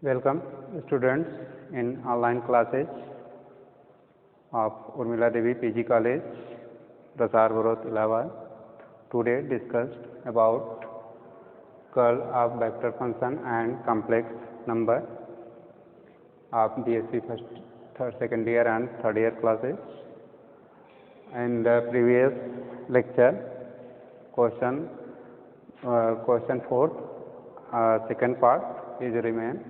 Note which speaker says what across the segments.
Speaker 1: Welcome students in online classes of Urmila Devi PG College, Prasar Bharat, Allahabad. Today discussed about curl of vector function and complex number of BSc first, third, second year and third year classes. In the previous lecture, question 4, second part is remain.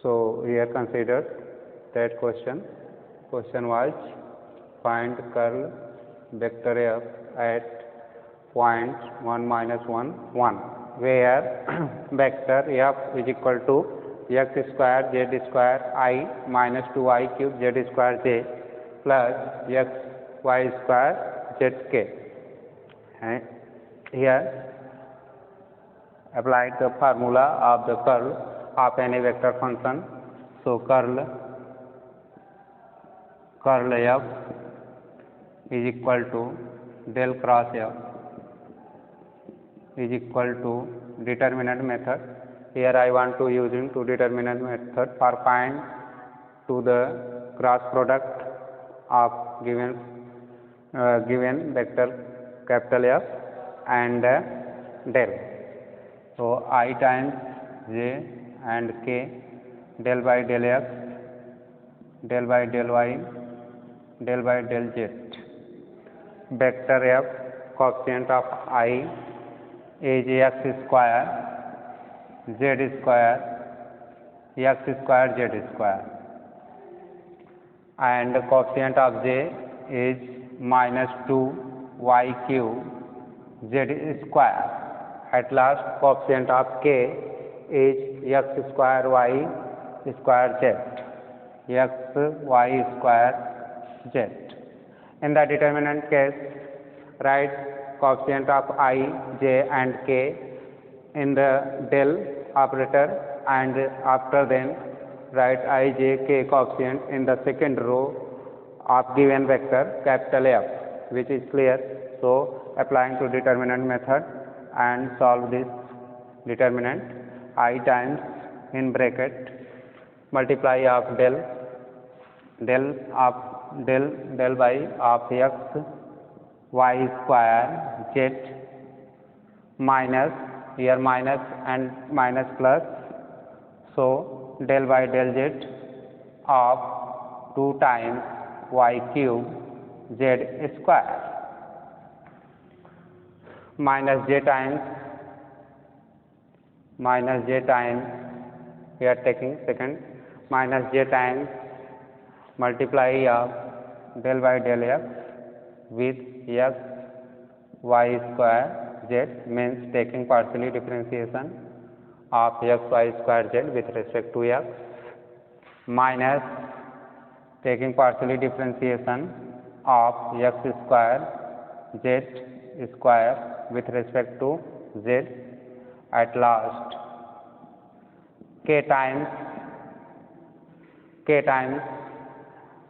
Speaker 1: So here consider that question. Question was find curl vector f at point 1 minus 1 1, where vector f is equal to x square z square I minus 2I cube z square j plus x y square zk. And here applied the formula of the curl of any vector function. So curl f is equal to del cross f is equal to determinant method. Here I want to use into determinant method for find to the cross product of given vector capital F and del. So I times j and k, del by del x, del by del y, del by del z. Vector f, coefficient of I is x square z square x square z square, and the coefficient of j is minus 2y cube z square. At last, coefficient of k is x square y square z, x y square z. In the determinant case, write coefficient of I, j and k in the del operator, and after then write I, j, k coefficient in the second row of given vector capital F, which is clear. So applying to determinant method and solve this determinant. I times in bracket multiply of del by of x y square z minus, here minus and minus plus, so del by del z of 2 times y cube z square minus j times we are taking second minus j times multiply of del by del x with x y square z, means taking partially differentiation of x y square z with respect to x, minus taking partially differentiation of x square z square with respect to z. At last, k times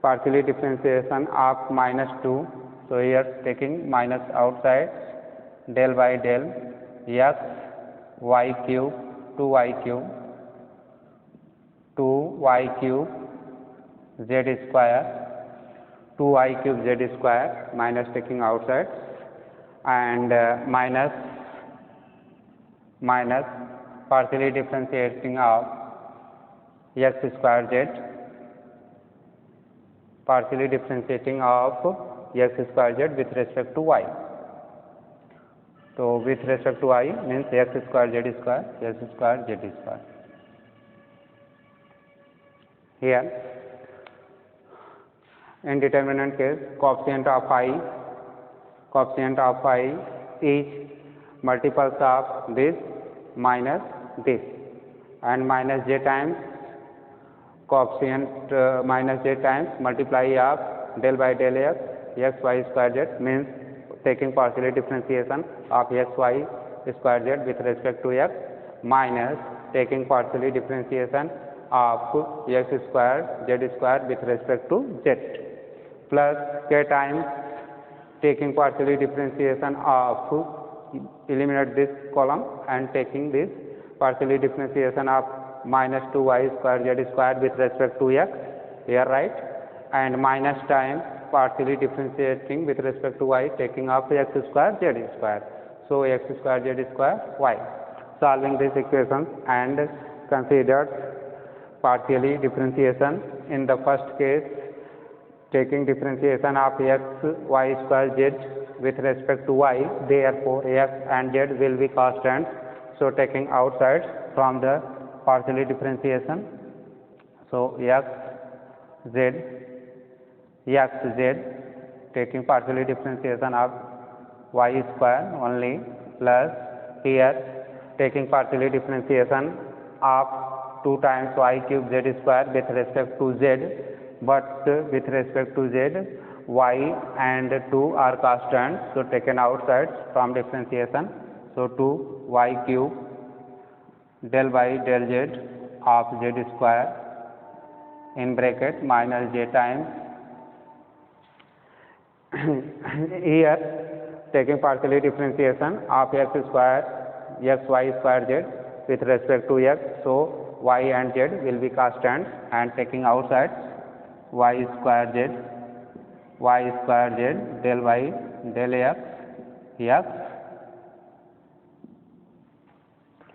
Speaker 1: partially differentiation of minus 2. So here taking minus outside, del by del x y cube 2y cube z square 2y cube z square minus taking outside, and minus partially differentiating of x square z, partially differentiating of x square z with respect to y. So with respect to y means x square z square z square. Here in determinant case, coefficient of I is multiples of this minus this, and minus j times coefficient minus j times multiply of del by del x y square z, means taking partially differentiation of x y square z with respect to x, minus taking partially differentiation of x square z square with respect to z, plus k times taking partially differentiation of eliminate this column and taking this partially differentiation of minus 2y square z square with respect to x here, right, and minus time partially differentiating with respect to y taking off x square z square. So x square z square y. Solving this equation and considered partially differentiation. In the first case, taking differentiation of x y square z with respect to y, therefore x and z will be constants. So taking outside from the partially differentiation, so x z taking partially differentiation of y square only, plus here taking partially differentiation of 2 times y cube z square with respect to z, but with respect to z y and 2 are constants, so taken outside from differentiation. So 2 y cube del by del z of z square in bracket minus j times here taking partially differentiation of x square x y square z with respect to x, so y and z will be constants, and taking outside y square z del by del x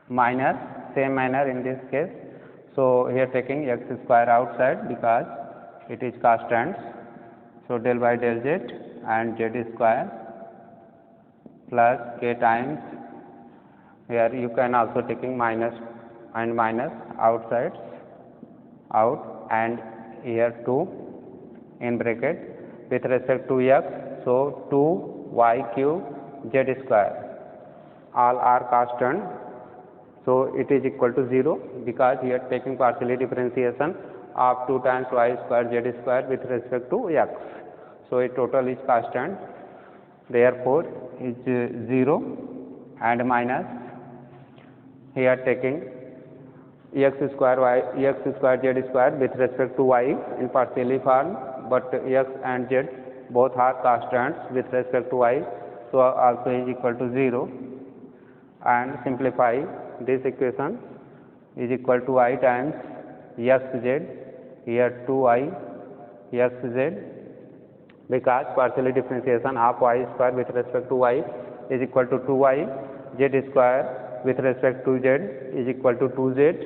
Speaker 1: minus same manner in this case. So here taking x square outside because it is constants, so del by del z and z square plus k times, here you can also taking minus and minus outside out, and here 2 in bracket with respect to x, so 2 y cube z square, all are constant, so it is equal to 0 because here taking partially differentiation of 2 times y square z square with respect to x, so it total is constant, therefore is 0 and minus here taking x square z square with respect to y in partially form, but x and z both are constants with respect to y, so also is equal to 0, and simplify this equation is equal to I times xz, here 2i xz, because partially differentiation of y square with respect to y is equal to 2y z square with respect to z is equal to 2z,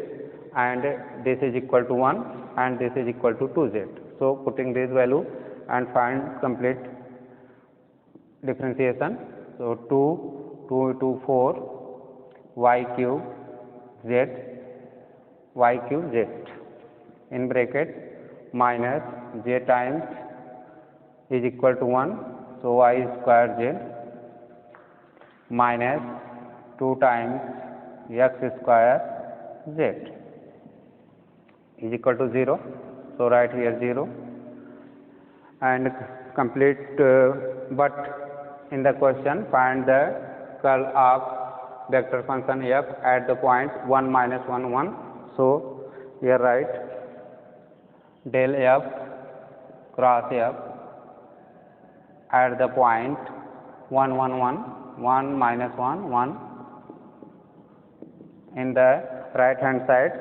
Speaker 1: and this is equal to 1 and this is equal to 2z. So putting this value and find complete differentiation. So 2 to 4 y cube z in bracket minus j times is equal to 1, so y square z minus 2 times x square z is equal to 0, so write here 0 and complete, but in the question find the curl of vector function f at the point 1 minus 1 1, so here write del f cross f at the point 1 1 1 1 minus 1 1, in the right hand side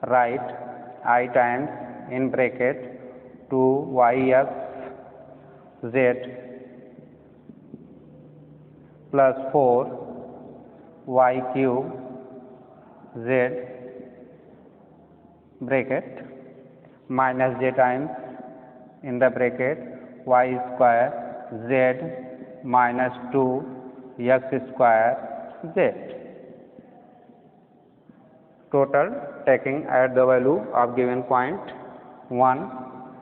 Speaker 1: write I times in bracket 2 yx z plus 4 y cube z bracket minus j times in the bracket y square z minus 2 x square z. Total taking at the value of given point 1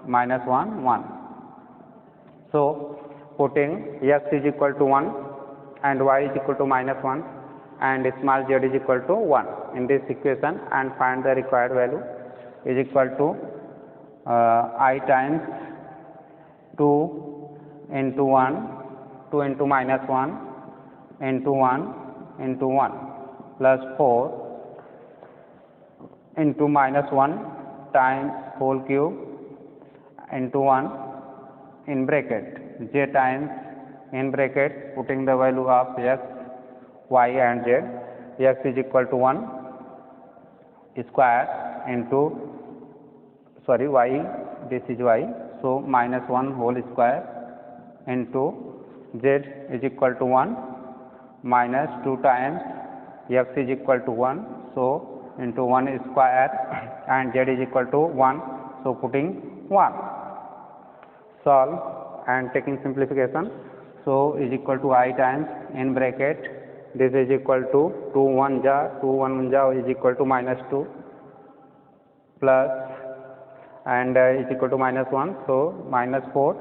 Speaker 1: minus 1 1. So putting x is equal to 1 and y is equal to minus 1 and small z is equal to 1 in this equation, and find the required value is equal to I times 2 into 1 2 into minus 1 into 1 into 1 plus 4 into minus 1 times whole cube into 1 in bracket j times in bracket putting the value of x, y and z x is equal to 1 square into y, this is y, so minus 1 whole square into z is equal to 1 minus 2 times x is equal to 1, so into 1 square and z is equal to 1, so putting 1. Solve and taking simplification, so is equal to I times in bracket, this is equal to 2 1 ja is equal to minus 2 plus and is equal to minus 1, so minus 4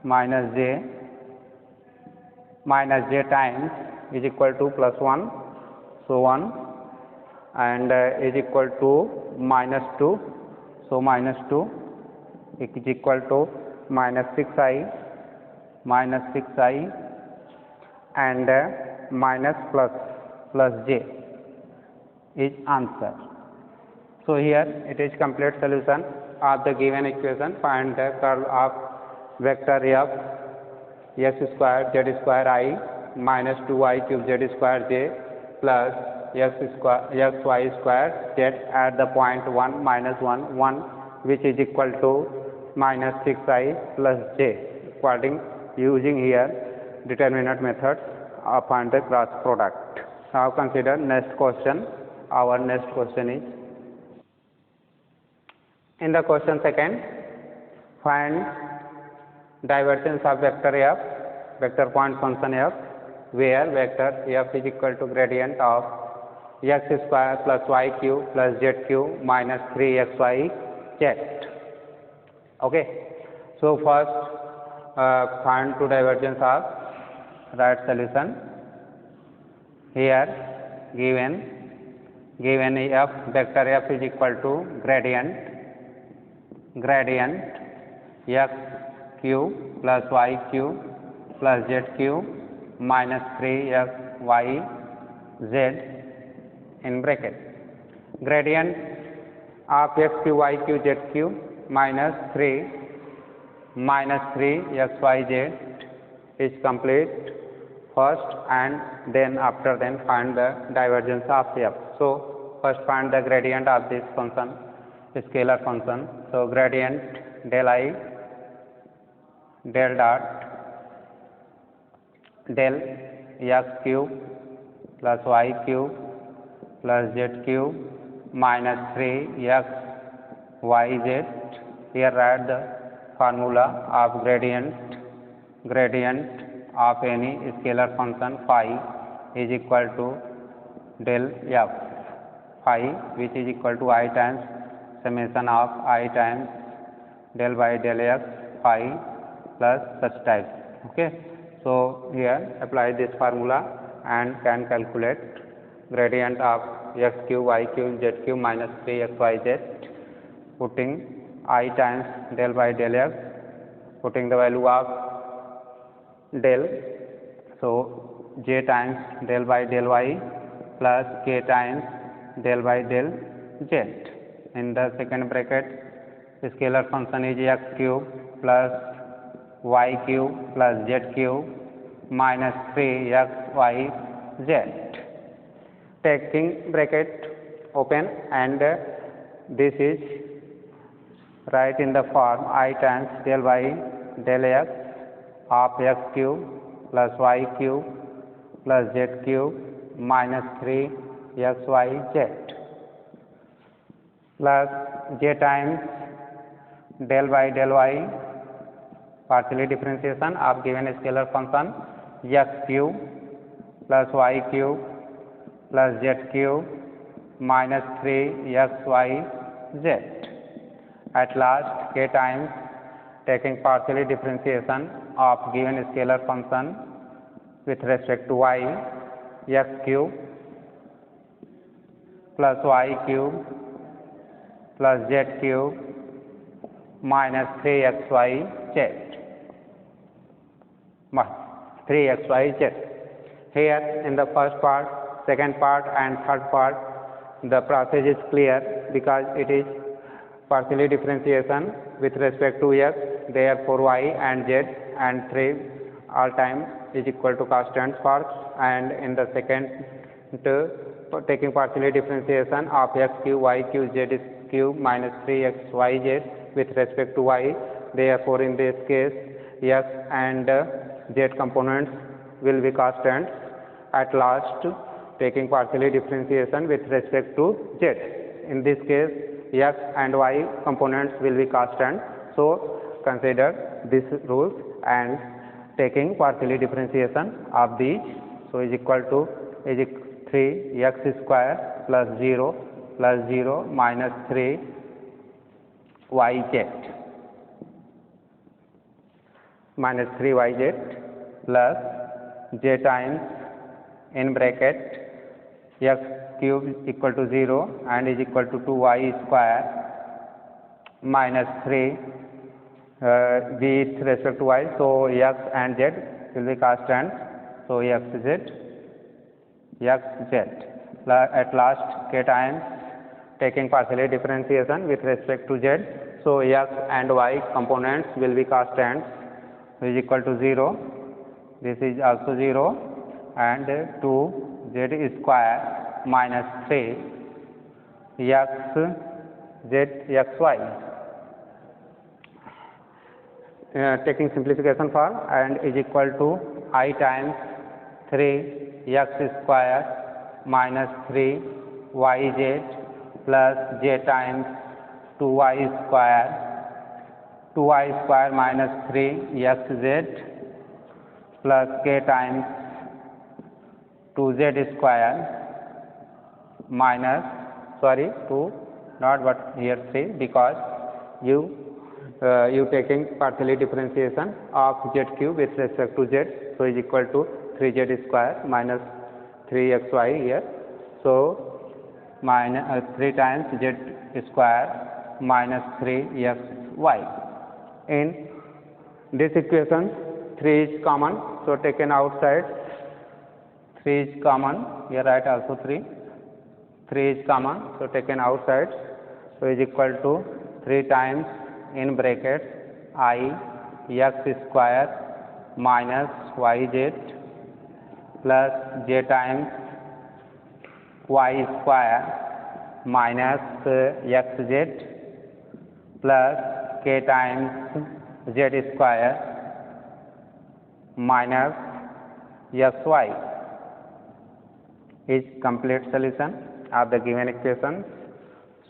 Speaker 1: minus j times is equal to plus 1, so 1 and is equal to minus 2, so minus 2 is equal to minus 6i and minus plus j is answer. So here it is complete solution of the given equation. Find the curl of vector f x square z square I minus 2y cube z square j plus x y square z at the point 1 minus 1 which is equal to minus 6i plus j, according using here determinant method find the cross product. Now consider next question. Our next question is, in the question second, find divergence of vector f, vector point function f, where vector f is equal to gradient of x square plus y cube plus z cube minus 3xy z. Okay, so first find two divergence of right solution. Here given f, vector f is equal to gradient x cube plus y cube plus z cube minus 3xy z in bracket. Gradient of x cube y cube z cube minus 3xyz is complete first, and then after then find the divergence of f. So first find the gradient of this function, scalar function. So gradient del I del dot del x cube plus y cube plus z cube minus 3xyz. Here write the formula of gradient of any scalar function phi is equal to del f phi, which is equal to I times summation of I times del by del x phi plus such type. Okay, so here apply this formula and can calculate gradient of x cube y cube z cube minus 3xyz, putting I times del by del x, putting the value of del, so j times del by del y plus k times del by del z. In the second bracket, scalar function is x cube plus y cube plus z cube minus 3xyz. Taking bracket open, and this is write in the form I times del by del x of x cube plus y cube plus z cube minus 3xyz plus j times del by del y, partially differentiation of given scalar function x cube plus y cube plus z cube minus 3xyz. At last k times taking partially differentiation of given scalar function with respect to y, x cube plus y cube plus z cube minus 3xyz. Here in the first part, second part and third part, the process is clear because it is partially differentiation with respect to x, therefore y and z and 3 all time is equal to constant first, and in the second taking partially differentiation of x cube, y cube, z cube minus 3x yz with respect to y. Therefore, in this case, x and z components will be constant. At last, taking partially differentiation with respect to z. In this case, x and y components will be constant. So, consider these rules and taking partially differentiation of these. So, is equal to 3x square plus 0 minus 3 yz minus 3 yz plus j times in bracket x cube is equal to 0 and is equal to 2y square minus 3 with respect to y. So, x and z will be constant. So, xz. At last, k times taking partially differentiation with respect to z. So, x and y components will be constant, is equal to 0. This is also 0 and 2z square minus 3 xy. Taking simplification form and is equal to I times 3x square minus 3 yz plus j times 2y square minus 3 xz plus k times 2z square minus 2 not but here 3 because you taking partially differentiation of z cube with respect to z. So, is equal to 3z square minus 3xy here. So, minus 3 times z square minus 3xy. In this equation 3 is common. So, taken outside 3 is common. Here write also 3 is common. So, taken outside. So, is equal to 3 times in bracket I x square minus yz plus j times y square minus xz plus k times z square minus xy is complete solution of the given equation.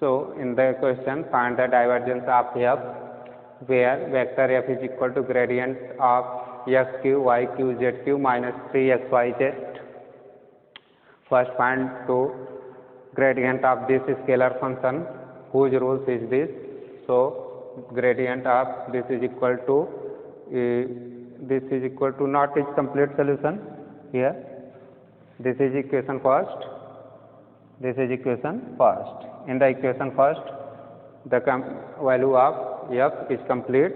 Speaker 1: So, in the question find the divergence of f where vector f is equal to gradient of x cube, y cube, z cube minus 3xyz. First find to gradient of this scalar function whose rules is this. So, gradient of this is equal to not is complete solution here. This is equation first. This is equation first. In the equation first, the value of f is complete.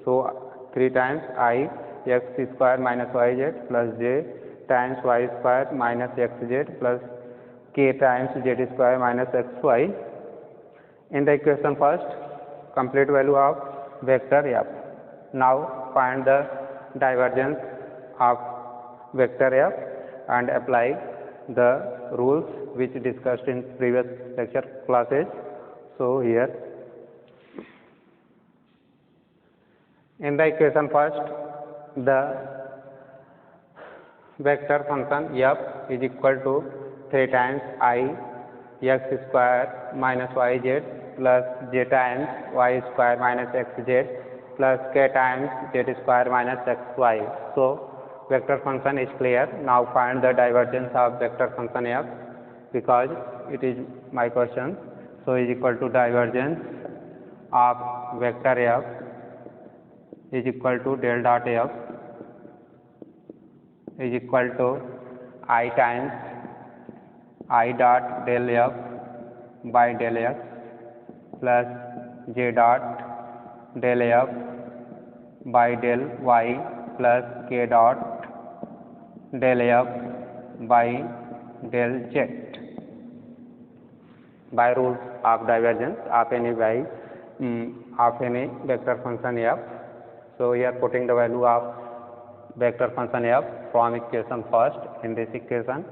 Speaker 1: So, 3 times I x square minus yz plus j times y square minus xz plus k times z square minus xy. In the equation first, complete value of vector f. Now, find the divergence of vector f and apply the rules which discussed in previous lecture classes. So, here in the equation first, the vector function f is equal to 3 times I x square minus yz plus j times y square minus xz plus k times z square minus xy. So, vector function is clear. Now, find the divergence of vector function f because it is my question. So, is equal to divergence of vector f is equal to del dot f is equal to I times I dot del f by del x plus j dot del f by del y plus k dot del f by del z by rules of divergence of any vector function f. So, we are putting the value of vector function f from equation first in this equation.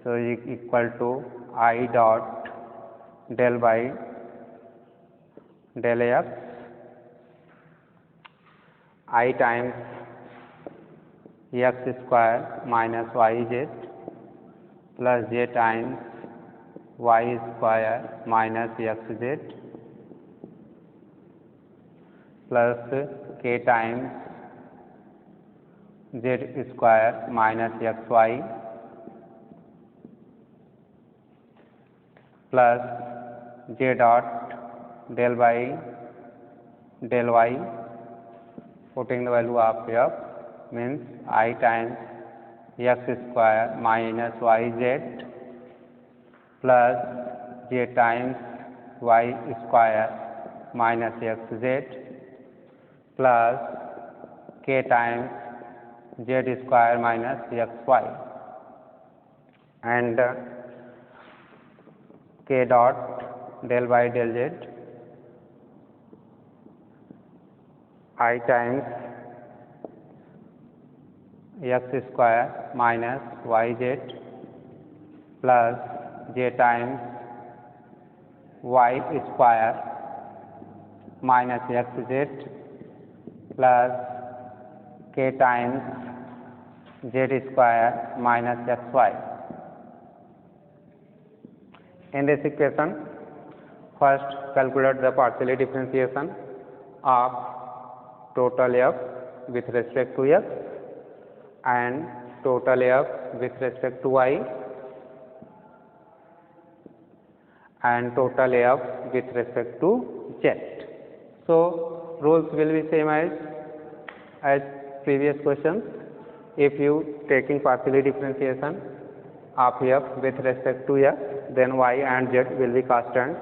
Speaker 1: so equal to I dot del by del x I times x square minus yz plus j times y square minus xz plus k times z square minus xy plus j dot del by del y, putting the value of f means I times x square minus yz plus j times y square minus xz plus k times z square minus xy and k dot del by del z I times x square minus yz plus j times y square minus xz plus k times z square minus xy. In this equation, first calculate the partial differentiation of total f with respect to x and total f with respect to y and total f with respect to z. So rules will be same as previous questions. If you taking partially differentiation of f with respect to x, then y and z will be constant,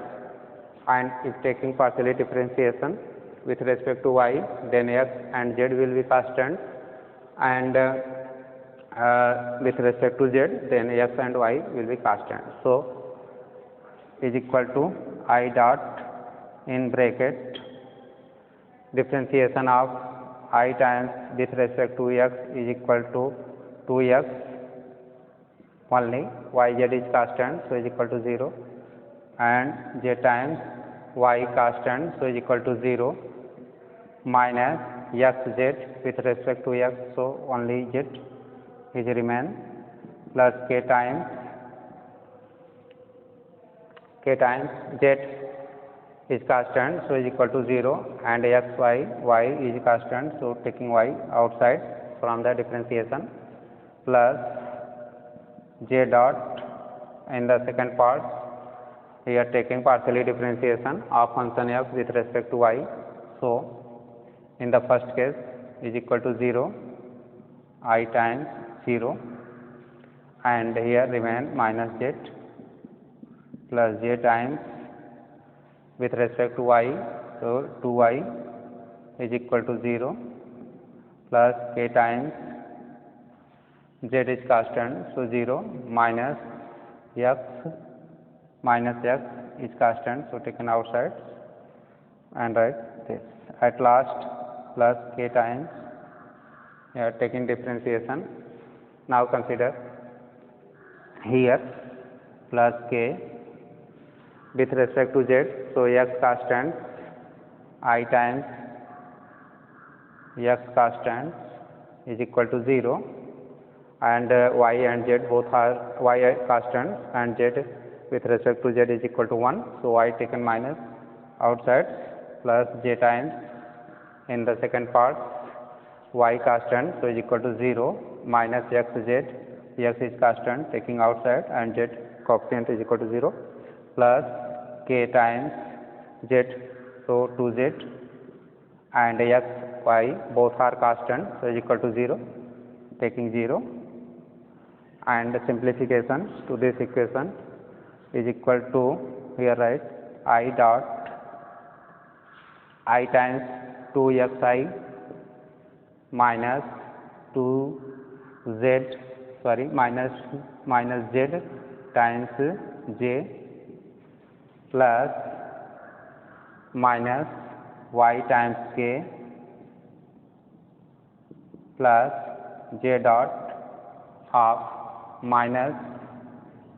Speaker 1: and if taking partially differentiation with respect to y, then x and z will be constant, and with respect to z, then x and y will be constant. So is equal to I dot in bracket differentiation of I times with respect to x is equal to 2x only, yz is constant, so is equal to 0, and j times y constant, so is equal to 0, minus xz with respect to x, so only z is remain, plus k times z is constant, so is equal to 0, and y is constant, so taking y outside from the differentiation, plus j dot in the second part, here taking partially differentiation of function f with respect to y, so in the first case is equal to 0, I times 0, and here remain minus z plus j times with respect to y, so 2y is equal to 0, plus k times z is constant, so 0, minus x is constant, so taken outside and write this. At last, plus k times, taking differentiation. Now consider here plus k with respect to z, so x constant, I times x constant is equal to 0, and y and z both are y constant and z with respect to z is equal to 1, so y taken minus outside, plus j times in the second part y constant, so is equal to 0, minus xz, x is constant taking outside and z coefficient is equal to 0, plus k times z, so 2z, and x, y both are constant, so is equal to 0, taking 0, and simplification to this equation is equal to, here write I dot I times 2xi minus 2z, minus z times j plus minus y times k plus j dot of minus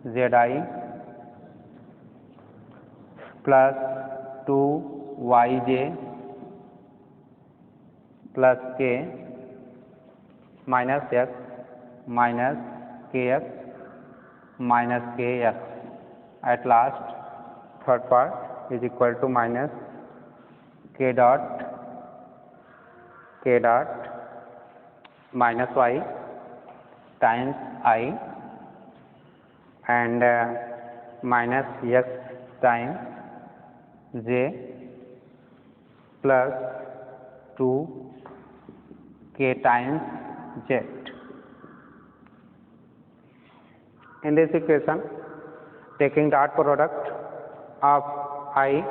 Speaker 1: zi plus 2yj plus k minus x minus kx minus kx. At last, third part is equal to minus k dot minus y times I and minus x times j plus 2 k times z. In this equation, taking dot product of I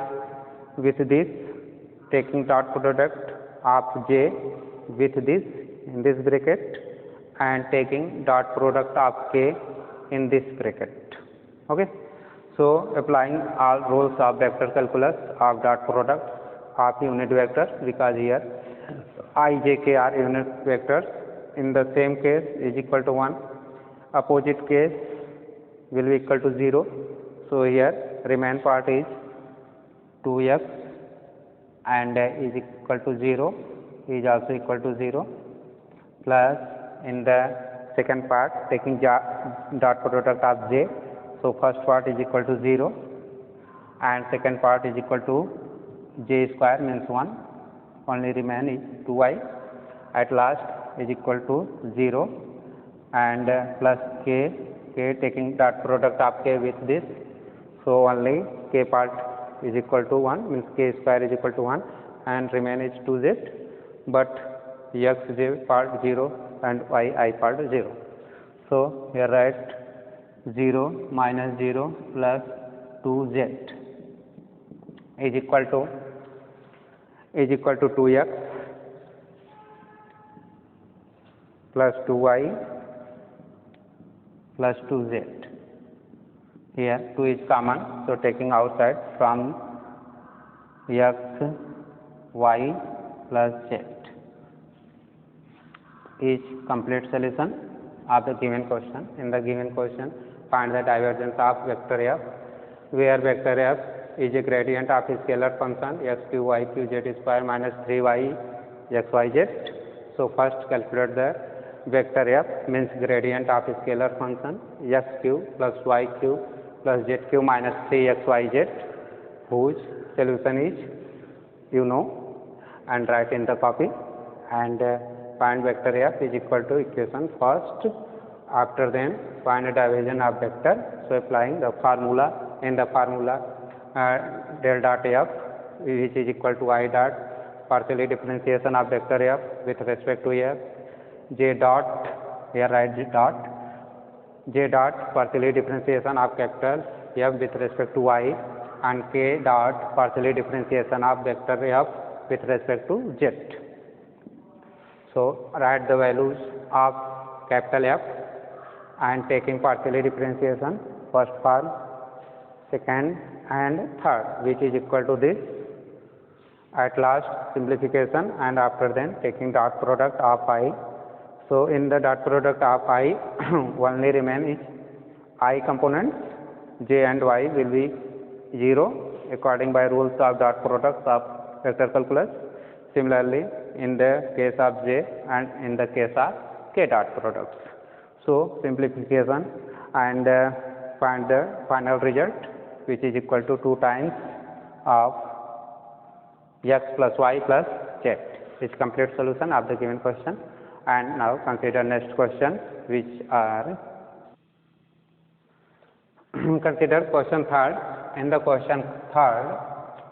Speaker 1: with this, taking dot product of j with this in this bracket, and taking dot product of k in this bracket. Okay. So applying all rules of vector calculus of dot product of unit vectors, because here I, j, k are unit vectors. In the same case is equal to 1, opposite case will be equal to 0. So here remain part is 2x and is equal to 0, is also equal to 0, plus in the second part taking dot product of j. So first part is equal to 0 and second part is equal to j square means 1, only remain is 2y. At last is equal to 0 and plus k taking dot product of k with this. So only k part is equal to 1, means k square is equal to 1 and remain is 2z, but x j part 0 and y I part 0. So here write 0 minus 0 plus 2z is equal to 2x plus 2y plus 2z. Here 2 is common, so taking outside from x, y plus z is complete solution of the given question. In the given question, find the divergence of vector f, where vector f is a gradient of a scalar function x cube y cube z square minus 3y x y z. So first calculate the vector f, means gradient of a scalar function x cube plus y cube plus z cube minus 3x y z, whose solution is you know and write in the copy, and find vector f is equal to equation first. After then find the divergence of vector. So applying the formula, in the formula del dot f which is equal to I dot partially differentiation of vector f with respect to f, j dot, here write j dot partially differentiation of vector f with respect to y, and k dot partially differentiation of vector f with respect to z. So write the values of capital F and taking partially differentiation first form, second and third, which is equal to this. At last simplification, and after then taking dot product of I. So in the dot product of I only remain is I components, j and y will be 0 according by rules of dot products of vector calculus. Similarly in the case of j and in the case of k dot products. So simplification and find the final result, which is equal to 2 times of x plus y plus z. Is complete solution of the given question. And now consider next question, which are consider question third. In the question third,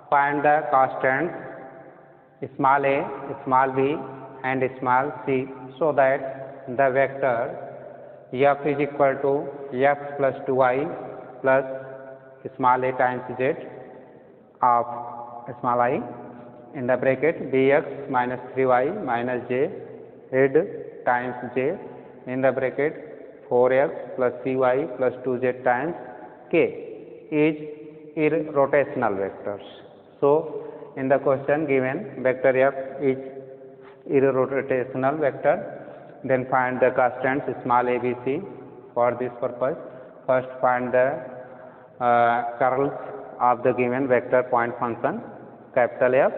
Speaker 1: find the constants small a, small b and small c, so that the vector f is equal to x plus 2y plus small a times z of small I in the bracket dx minus 3y minus j z times j in the bracket 4x plus cy plus 2z times k is irrotational vectors. So in the question given vector f is irrotational vector, then find the constants small a, b, c for this purpose. first find the curls of the given vector point function capital F,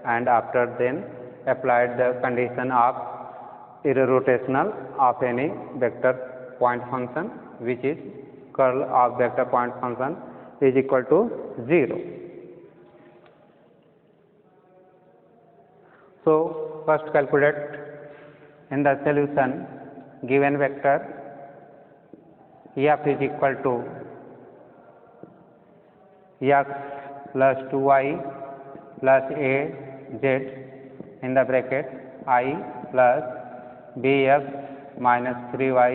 Speaker 1: and after then applied the condition of irrotational of any vector point function, which is curl of vector point function is equal to 0. So first calculate in the solution given vector F is equal to x plus 2y plus a z in the bracket I plus bx minus 3y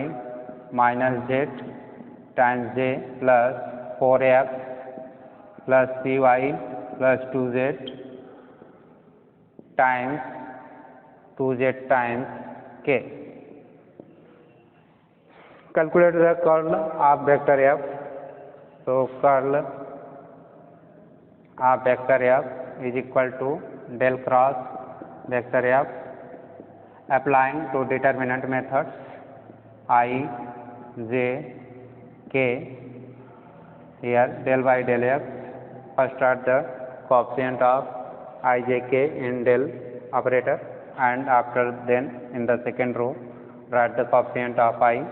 Speaker 1: minus z times j plus 4x plus 3y plus 2z times 2z times k. Calculate the curl of vector F. So curl of vector F is equal to del cross vector F, applying to determinant methods I, j, k. Here del by del x, first add the coefficient of I, j, k in del operator, and after then in the second row write the coefficient of I,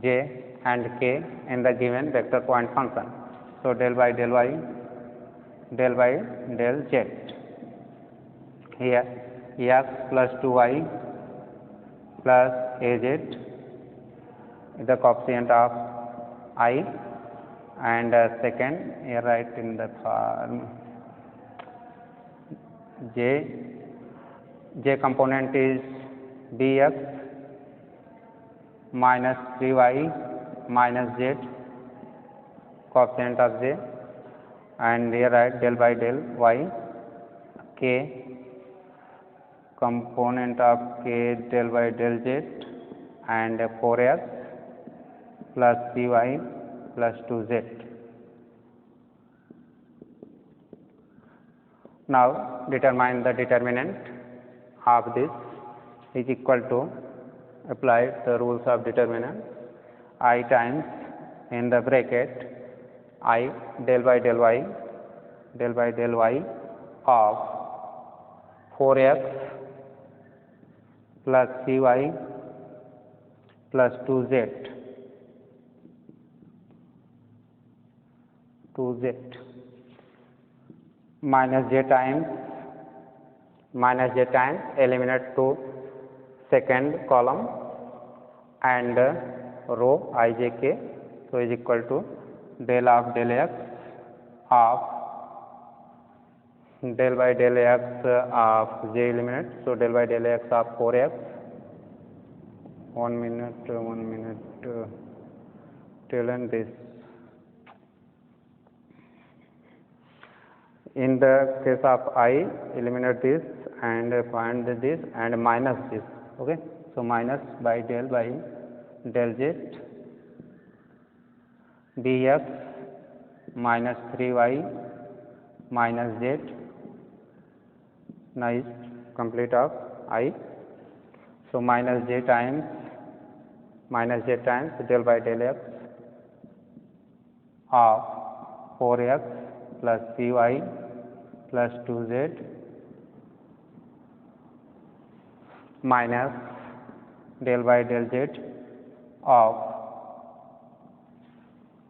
Speaker 1: j and k in the given vector point function. So del by del y, del by del z. Here x plus 2y plus az is the coefficient of I, and second here write in the form j component is bx minus 3y minus z, coefficient of j, and here write del by del y, k component of k del by del z, and 4x plus 3y plus 2z. Now determine the determinant of this is equal to, apply the rules of determinant, I times in the bracket I del by del y of 4x plus 3y plus 2z minus j times eliminate to second column and row I, j, k. So is equal to del of del x of del by del x of j eliminate, so del by del x of 4x. 1 minute till and this. In the case of I, eliminate this and find this and minus this. Okay, so minus by del z dx minus 3y minus z. Now is complete of I. So minus j times del by del x of 4x plus 3y plus 2z minus del by del z of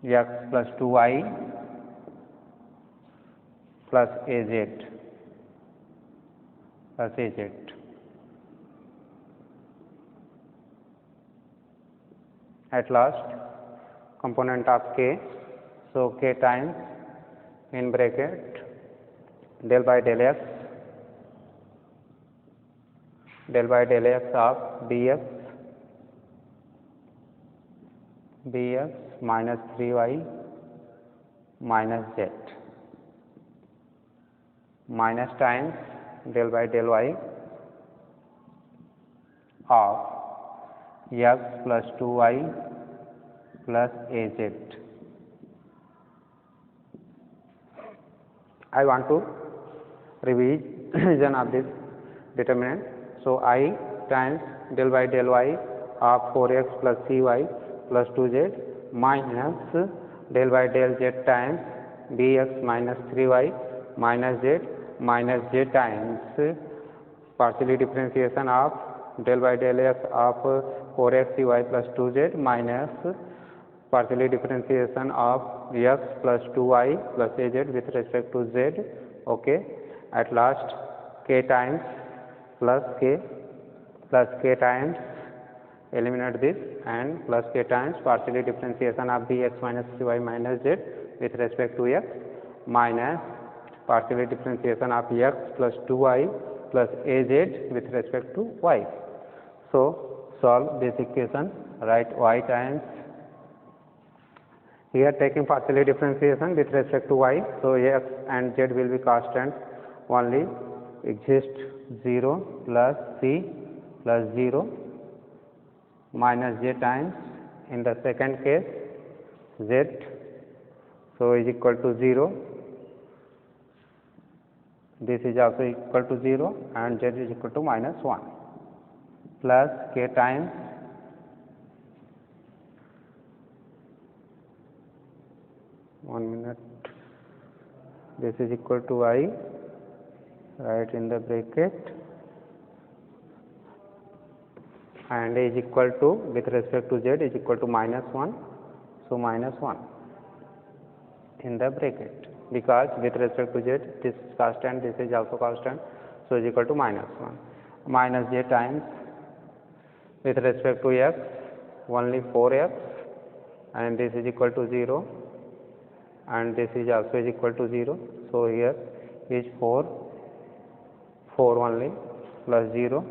Speaker 1: x plus 2y plus az. At last component of k, so k times in bracket del by del x of bx minus 3y minus z minus times del by del y of x plus 2y plus az. I want to revision of this determinant. So I times del by del y of 4x plus 3y plus 2z minus del by del z times bx minus 3y minus z times partially differentiation of del by del x of 4x y plus 2z minus partially differentiation of x plus 2y plus az with respect to z. Okay, at last k times plus k times, eliminate this, and plus k times partially differentiation of bx minus 3y minus z with respect to x minus partially differentiation of x plus 2y plus az with respect to y. So solve this equation, write y times, here taking partially differentiation with respect to y, so x and z will be constant, only exist 0 plus c plus 0 minus z times, in the second case z, so is equal to 0, this is also equal to 0 and z is equal to minus 1 plus k times 1 minute, this is equal to I, right in the bracket, and is equal to with respect to z is equal to minus 1, so minus 1 in the bracket, because with respect to z this is constant, this is also constant, so is equal to minus 1 minus z times with respect to x only 4x, and this is equal to 0 and this is also is equal to 0, so here is 4 only plus 0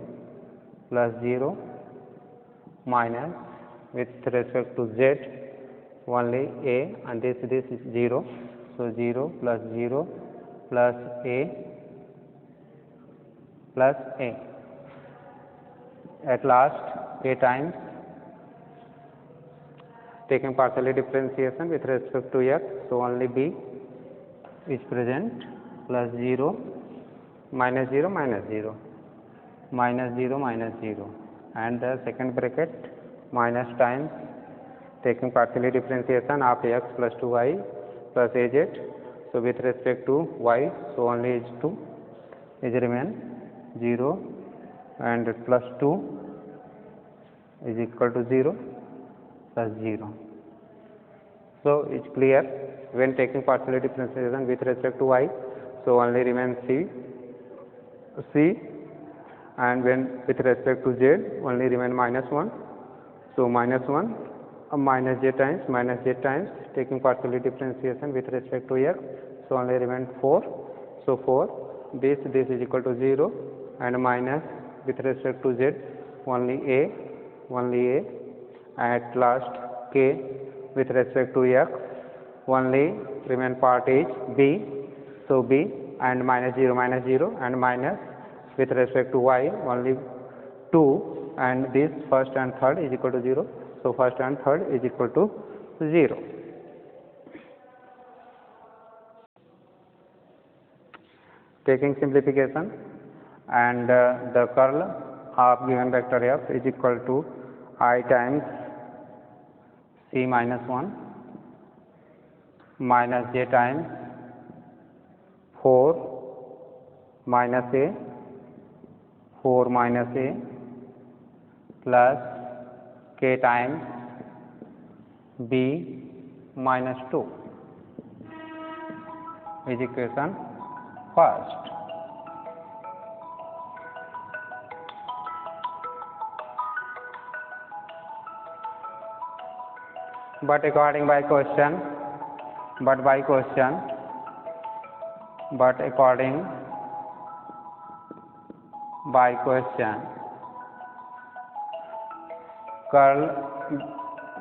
Speaker 1: minus with respect to z only a, and this is 0, so 0 plus 0 plus a plus a, at last a times taking partially differentiation with respect to x, so only b is present, plus 0 minus 0 minus 0 minus 0 minus 0, and the second bracket minus times taking partially differentiation of x plus 2y plus az, so with respect to y, so only is 2 is remain 0 and plus 2 is equal to 0 plus 0. So it's clear, when taking partially differentiation with respect to y, so only remains c, and when with respect to z only remain minus 1, so minus 1 minus z times taking partially differentiation with respect to x, so only remain 4, so 4, this is equal to 0 and minus with respect to z only a, at last k with respect to x only remain part is b, so b, and minus 0 and minus with respect to y only 2, and this first and third is equal to 0, so first and third is equal to 0. Taking simplification, and the curl of given vector f is equal to I times c minus 1 minus j times 4 minus a plus k times b minus 2 is equation first. But according by question, curl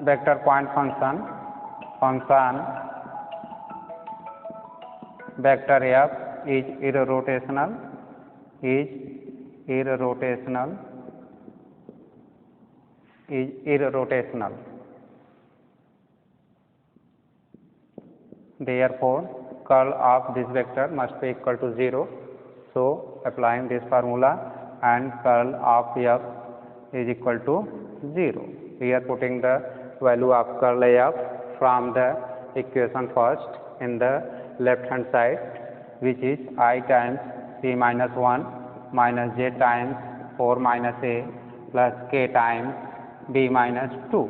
Speaker 1: vector point function vector f is irrotational, Therefore, curl of this vector must be equal to 0. So, applying this formula, and curl of f is equal to 0. Here putting the value of curl f from the equation first in the left hand side, which is I times c minus 1 minus j times 4 minus a plus k times b minus 2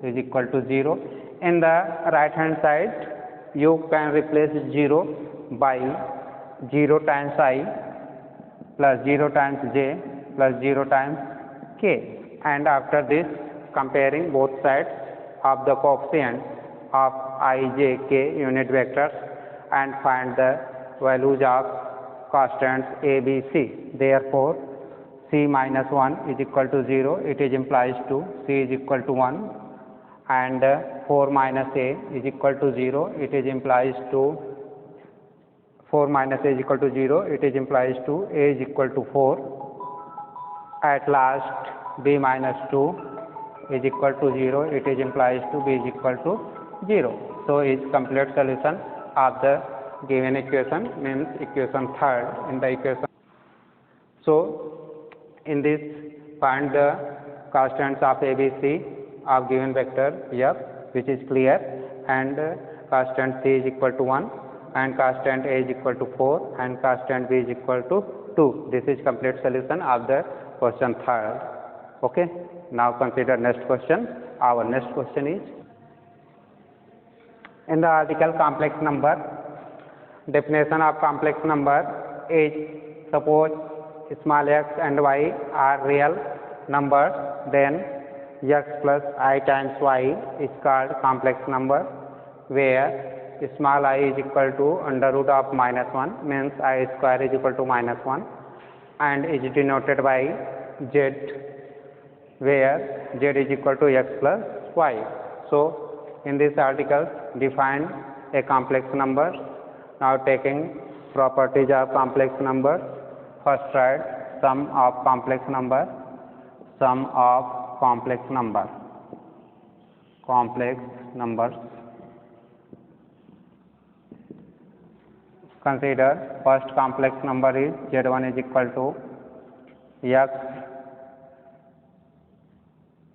Speaker 1: is equal to 0. In the right hand side, you can replace 0 by 0 times I plus 0 times j plus 0 times k, and after this comparing both sides of the coefficients of I, j, k unit vectors and find the values of constants a, b, c. Therefore, c minus 1 is equal to 0, it is implies to c is equal to 1, and 4 minus a is equal to 0, it is implies to 4 minus a is equal to 0, it is implies to a is equal to 4. At last, b minus 2 is equal to 0, it is implies to b is equal to 0. So, is complete solution of the given equation, means equation third in the equation. So, in this find the constants of a, b, c of given vector f, which is clear, and constant c is equal to 1 and constant a is equal to 4 and constant b is equal to 2. This is complete solution of the question third. Okay. Now consider next question. Our next question is, in the article complex number, definition of complex number is, suppose small x and y are real numbers, then x plus I times y is called complex number, where small I is equal to under root of minus 1, means I square is equal to minus 1, and is denoted by z, where z is equal to x plus y. So, in this article define a complex number. Now taking properties of complex number, first write sum of complex number, sum of complex number, complex numbers. Consider first complex number is z1 is equal to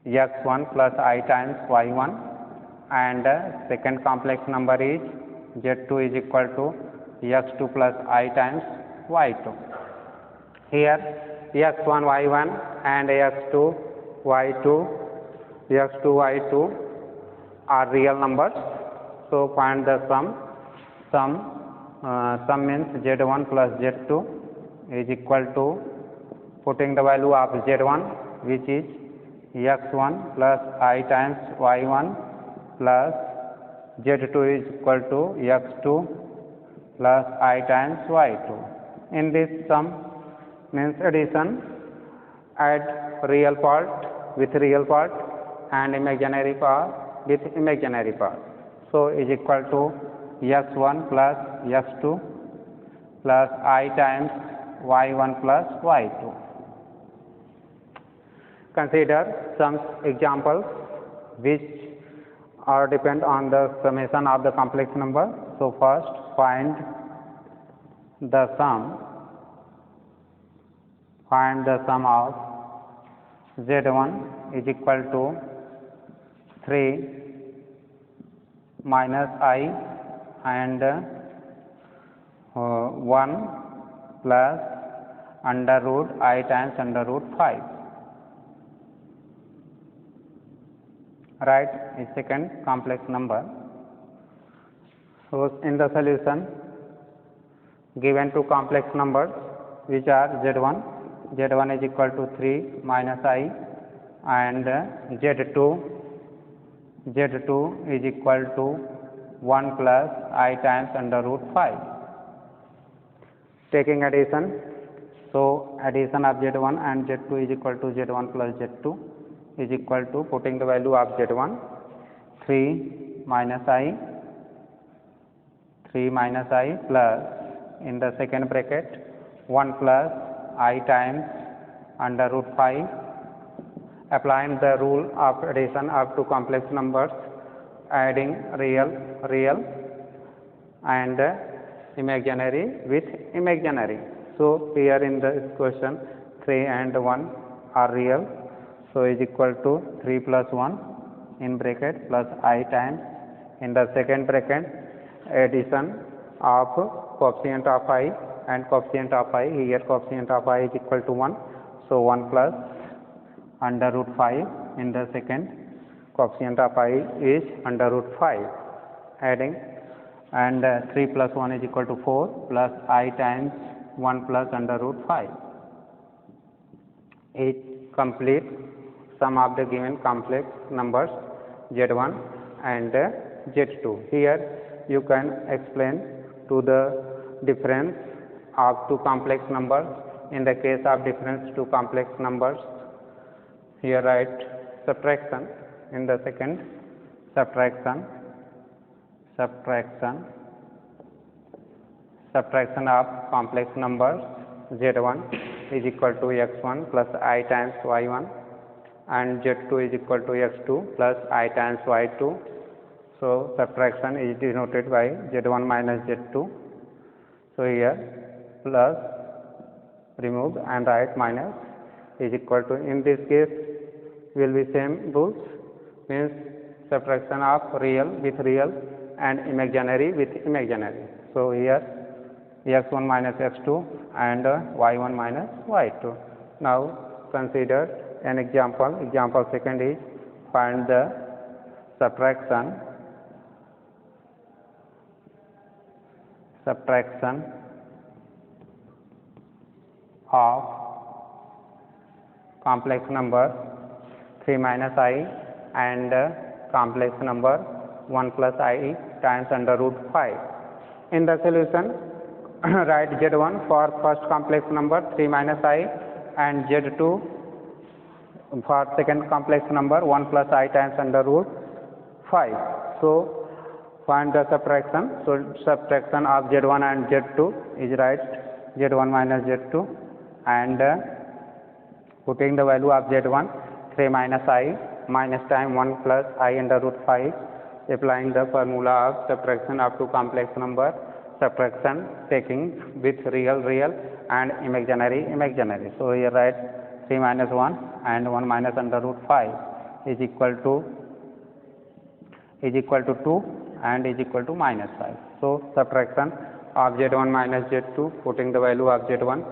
Speaker 1: x1 plus I times y1, and second complex number is z2 is equal to x2 plus I times y2. Here x1 y1 and x2 y2 are real numbers. So find the sum. Sum means z1 plus z2 is equal to, putting the value of z1, which is x1 plus I times y1 plus z2 is equal to x2 plus I times y2. In this sum means addition, add real part with real part and imaginary part with imaginary part. So, is equal to x1 plus x2 plus I times y1 plus y2. Consider some examples which are depend on the summation of the complex number. So, first find the sum of z1 is equal to 3 minus I and 1 plus under root I times under root 5. Write a second complex number. So, in the solution, given two complex numbers which are z1 is equal to 3 minus I and z2 is equal to 1 plus I times under root 5. Taking addition, so addition of z1 and z2 is equal to z1 plus z2 is equal to, putting the value of z1 3 minus I plus in the second bracket 1 plus I times under root 5. Applying the rule of addition of two complex numbers, adding real and imaginary with imaginary. So, here in this question 3 and 1 are real. So, is equal to 3 plus 1 in bracket plus I times in the second bracket addition of coefficient of I and coefficient of I. Here coefficient of I is equal to 1, so 1 plus under root 5 in the second coefficient of I is under root 5 adding, and 3 plus 1 is equal to 4 plus I times 1 plus under root 5 is complete sum of the given complex numbers Z1 and Z2. Here you can explain to the difference of two complex numbers. In the case of difference two complex numbers, here write subtraction. In the second, subtraction of complex numbers Z1 is equal to x1 plus I times y1 and Z2 is equal to x2 plus I times y2. So subtraction is denoted by Z1 minus Z2. So here plus remove and write minus is equal to, in this case will be same rules, means subtraction of real with real and imaginary with imaginary. So here x1 minus x2 and y1 minus y2. Now consider an example. Example second is find the subtraction of complex number 3 minus I and complex number 1 plus I times under root 5. In the solution, write Z1 for first complex number 3 minus I and Z2 for second complex number 1 plus I times under root 5. So find the subtraction. So subtraction of Z1 and Z2 is write Z1 minus Z2 and putting the value of Z1 3 minus I minus time 1 plus I under root 5, applying the formula of subtraction of two complex number, subtraction taking with real and imaginary. So here write 3 minus 1 and 1 minus under root 5 is equal to 2 and is equal to minus 5. So subtraction of Z1 minus Z2, putting the value of Z1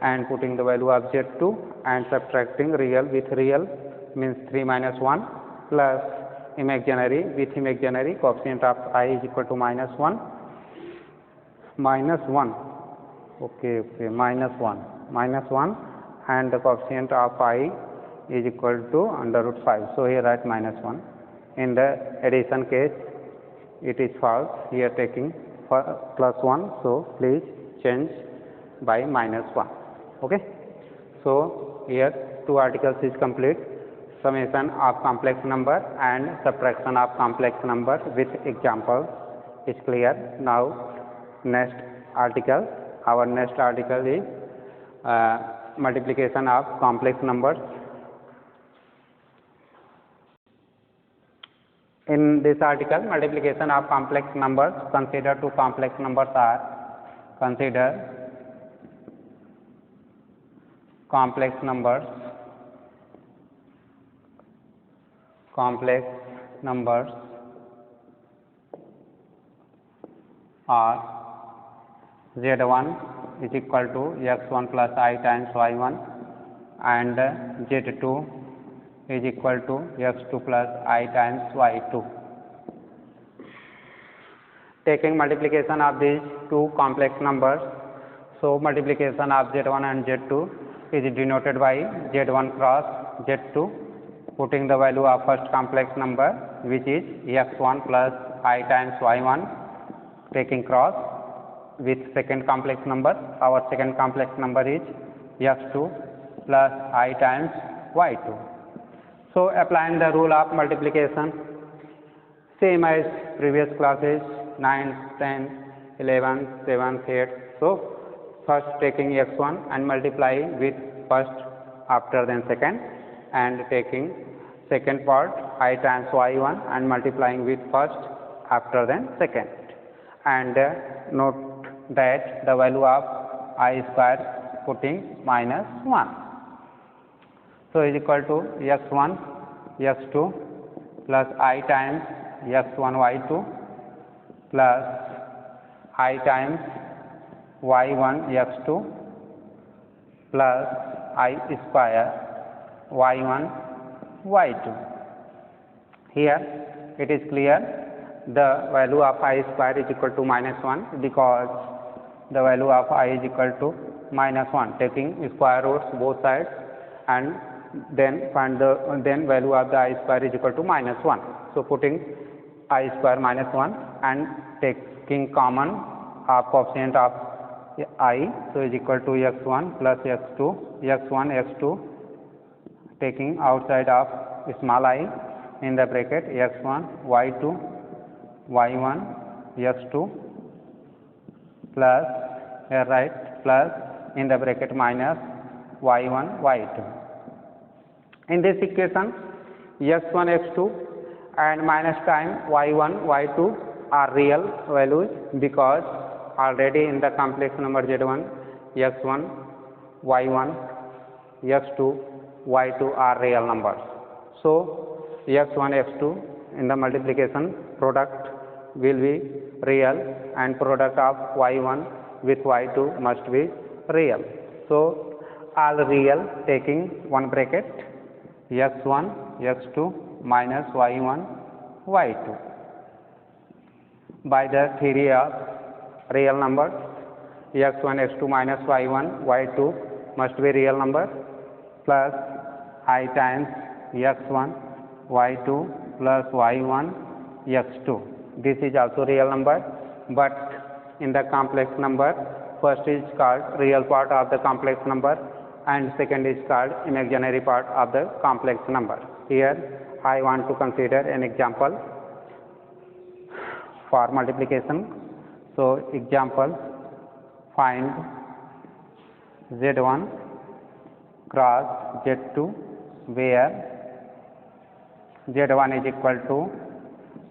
Speaker 1: and putting the value of Z2 and subtracting real with real, means 3 minus 1 plus imaginary with imaginary, coefficient of I is equal to minus 1 minus 1 and the coefficient of I is equal to under root 5. So here write minus 1. In the addition case it is false, here taking plus 1, so please change by minus 1. Okay. So here two articles is complete, summation of complex number and subtraction of complex number with example is clear. Now next article, our next article is multiplication of complex numbers. In this article, multiplication of complex numbers, consider two complex numbers are, consider complex numbers are Z1 is equal to x1 plus I times y1 and Z2 is equal to x2 plus I times y2. Taking multiplication of these two complex numbers, so multiplication of Z1 and Z2 is denoted by Z1 cross Z2, putting the value of first complex number which is x1 plus I times y1, taking cross with second complex number. Our second complex number is x2 plus I times y2. So applying the rule of multiplication, same as previous classes 9, 10, 11, 7, 8. So first taking x1 and multiplying with first after then second, and taking second part I times y1 and multiplying with first after then second, and note that the value of I square putting minus 1. So is equal to x1, x2 plus I times x1 y2 plus I times y1 x2 plus I square y1 y2. Here it is clear the value of I square is equal to -1 because the value of I is equal to -1, taking square roots both sides, and then find the value of the I square is equal to -1. So putting I square -1 and taking common coefficient of I, so is equal to x1 plus x2, x1 x2, taking outside of small I in the bracket x1 y2 y1 x2 plus here right plus in the bracket minus y1 y2. In this equation x1 x2 and minus time y1 y2 are real values because already in the complex number z1 x1 y1 x2 y2 are real numbers. So x1 x2 in the multiplication product will be real and product of y1 with y2 must be real. So all real taking one bracket x1 x2 minus y1 y2. By the theory of real numbers, x1 x2 minus y1 y2 must be real number plus I times x1 y2 plus y1 x2. This is also real number, but in the complex number, first is called real part of the complex number and second is called imaginary part of the complex number. Here I want to consider an example for multiplication. So example, find z1 cross z2 where z1 is equal to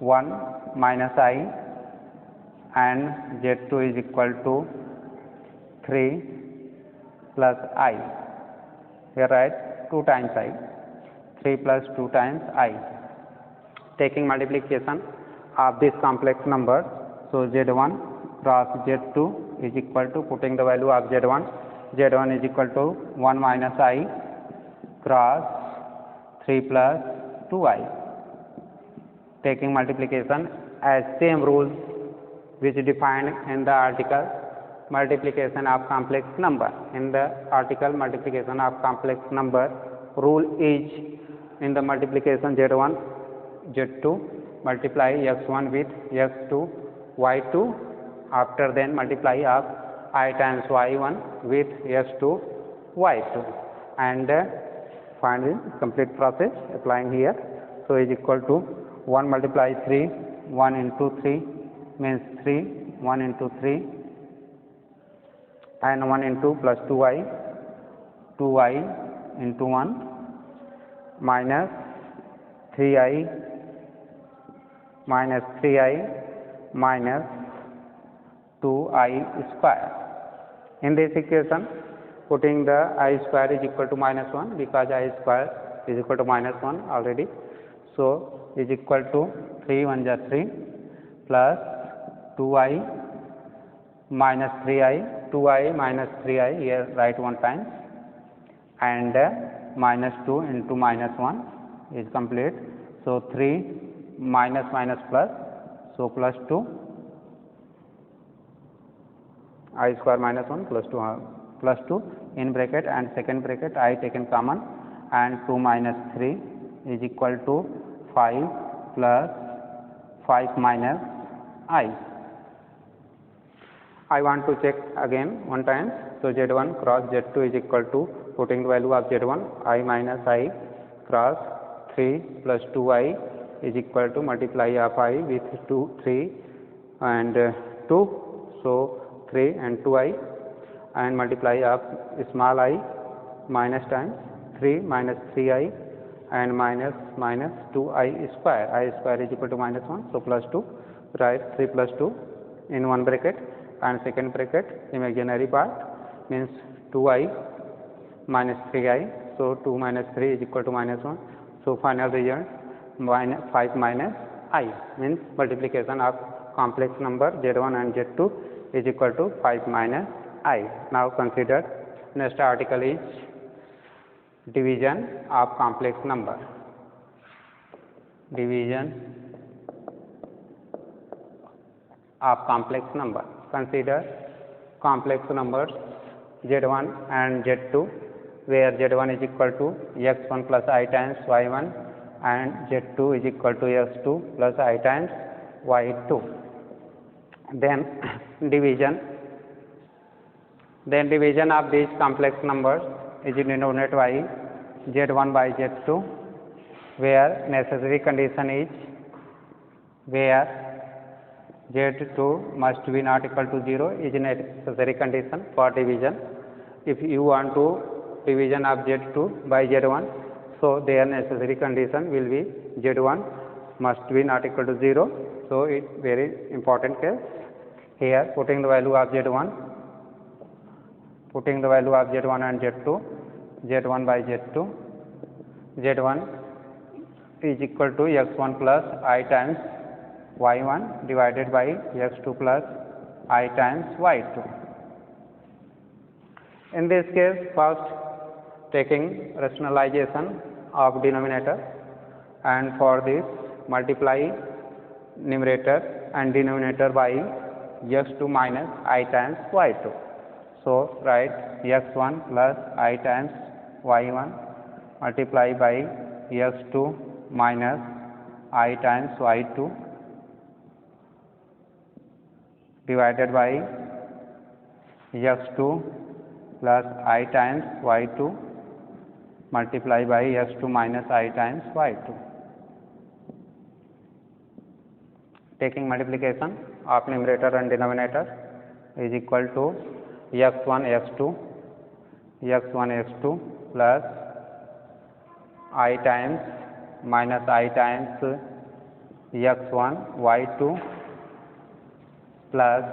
Speaker 1: 1 minus I and z2 is equal to 3 plus I. Here write 2 times I, 3 plus 2 times I. Taking multiplication of this complex number, so z1 cross z2 is equal to, putting the value of z1 is equal to 1 minus I cross 3 plus 2I. Taking multiplication as same rules which defined in the article multiplication of complex number. In the article multiplication of complex number, rule is in the multiplication z1 z2 multiply x1 with x2 y2, after then multiply of I times y1 with x2 y2 and find the complete process applying here. So is equal to 1 multiply 3, 1 into 3 means 3, 1 into 3 and 1 into plus 2i, 2i into 1 minus 3i minus 2i square. In this equation, putting the I square is equal to -1 because I square is equal to -1 already. So is equal to 3 1 ja 3 plus 2i minus 3i, 2i minus 3i, here write one time, and minus 2 into -1 is complete. So 3 minus minus plus, so plus 2 I square minus 1 plus 2 in bracket and second bracket I taken common, and 2 minus 3 is equal to 5 plus 5 minus I. I want to check again one time. So z1 cross z2 is equal to, putting the value of z1 I minus I cross 3 plus 2i is equal to multiply of I with 2 3 and 2, so 3 and 2i and multiply of small I minus times 3 minus 3i and minus 2i square. I square is equal to -1, so plus 2, write 3 plus 2 in one bracket and second bracket imaginary part means 2i minus 3i, so 2 minus 3 is equal to -1. So final result 5 minus I, means multiplication of complex number Z1 and Z2 is equal to 5 minus I. Now consider next article is division of complex number. Division of complex number. Consider complex numbers Z1 and Z2, where Z1 is equal to x1 plus I times y1 and Z2 is equal to x2 plus I times y2. Then division of these complex numbers is denominated by Z1 by Z2, where necessary condition is where Z2 must be not equal to 0 is necessary condition for division. If you want to division of Z2 by Z1, so their necessary condition will be Z1 must be not equal to 0. So it's very important case. Here putting the value of Z1 and Z2, Z1 by Z2, Z1 is equal to x1 plus I times y1 divided by x2 plus I times y2. In this case, first taking rationalization of denominator, and for this multiply numerator and denominator by x2 minus I times y2. So write x1 plus I times y1 multiply by x2 minus I times y2 divided by x2 plus I times y2 multiply by x2 minus I times y2. Taking multiplication of numerator and denominator is equal to x1 x2 plus I times minus I times x1 y2 plus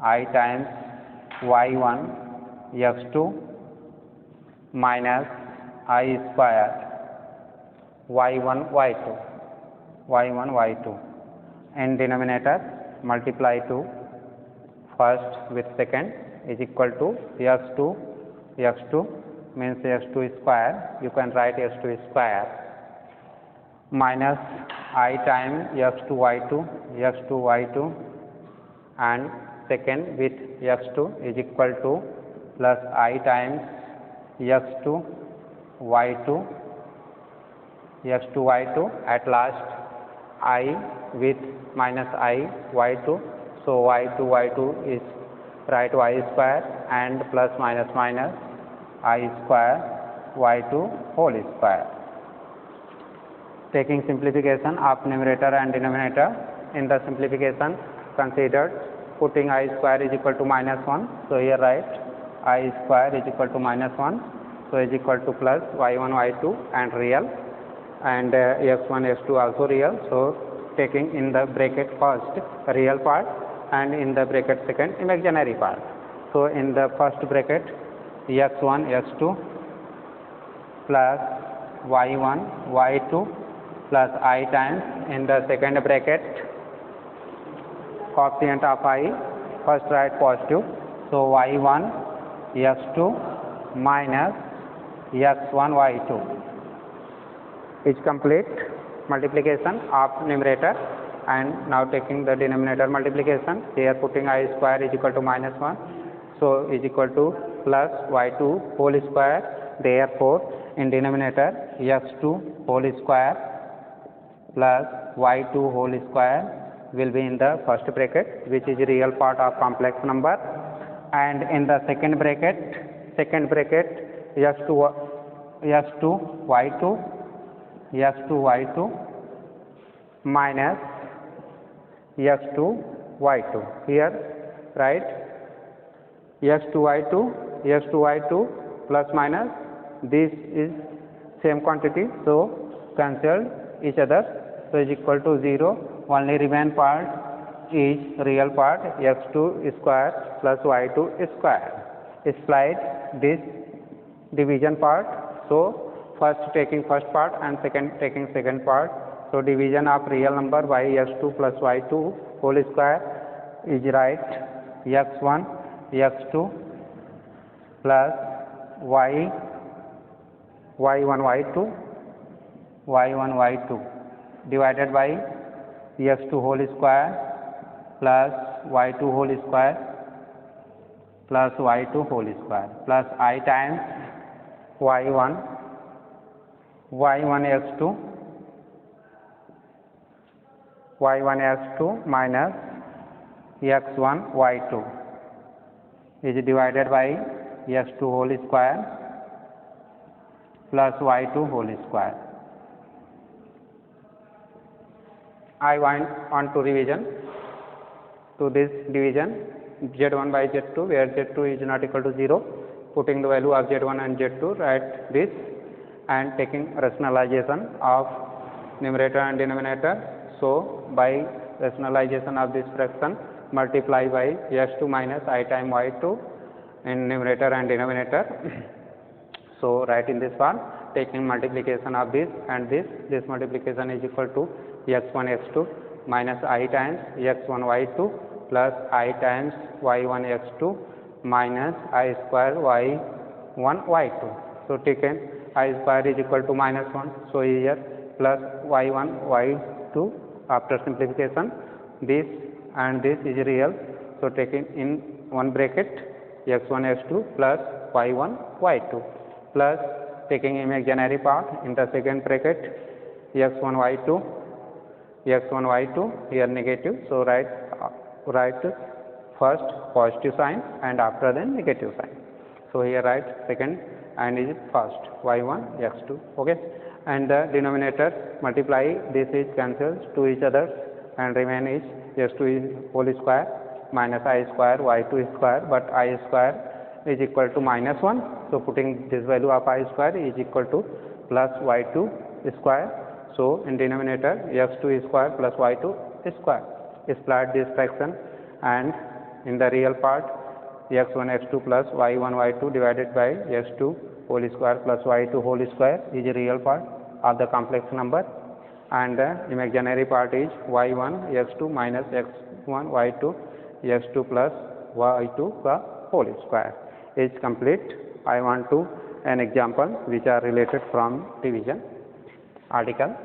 Speaker 1: I times y1 x2 minus I square y1 y2 and denominator multiply to first with second is equal to x2 means x2 square, you can write x2 square minus I times x2 y2 and second with x2 is equal to plus I times x2 y2 at last I with minus I y2, so y2 is write y square and plus minus I square y2 whole square. Taking simplification of numerator and denominator, in the simplification considered putting I square is equal to minus 1, so here write I square is equal to minus 1, so is equal to plus y1 y2 and real, and x1 x2 also real. So taking in the bracket first real part and in the bracket second imaginary part. So in the first bracket x1 x2 plus y1 y2 plus I times, in the second bracket coefficient of I first write positive, so y1 x2 minus x1 y2 is complete multiplication of numerator. And now taking the denominator multiplication, here putting I square is equal to minus 1, so is equal to plus y2 whole square, therefore in denominator x2 whole square plus y2 whole square will be in the first bracket, which is real part of complex number, and in the second bracket x2 y2 minus x2 y2, here right x2 y2 plus minus, this is same quantity, so cancel each other, so is equal to 0, only remain part is real part x2 square plus y2 square. Slide this division part, so first taking first part and second taking second part, So division of real number by x2 plus y2 whole square is right x1 x2 plus y1 y2 divided by x2 whole square plus y2 whole square plus y2 whole square plus I times y1 x2 minus x1 y2 is divided by x2 whole square plus y2 whole square. I want on to revision to this division z1 by z2, where z2 is not equal to 0, putting the value of z1 and z2, write this and taking rationalization of numerator and denominator. So by rationalization of this fraction, multiply by x2 minus I times y2 in numerator and denominator. So write in this form, taking multiplication of this and this multiplication is equal to x1 x2 minus I times x1 y2 plus I times y1 x2 minus I square y1 y2. So taken I square is equal to minus 1, so here plus y1 y2 after simplification, this and this is real, so taken in one bracket x1 x2 plus y1 y2 plus taking imaginary part in the second bracket x1 y2 here negative, so write first positive sign and after then negative sign. So here write second and is first y1 x2, okay, and the denominator multiply this is cancels to each other and remain is x2 is whole square minus I square y2 square, but I square is equal to minus 1, so putting this value of I square is equal to plus y2 square. So in denominator x2 square plus y2 square, split this fraction, and in the real part x1 x2 plus y1 y2 divided by x2 whole square plus y2 whole square is a real part of the complex number, and the imaginary part is y1 x2 minus x1 y2 x2 plus y2 the whole square is complete. I want to an example which are related from division article.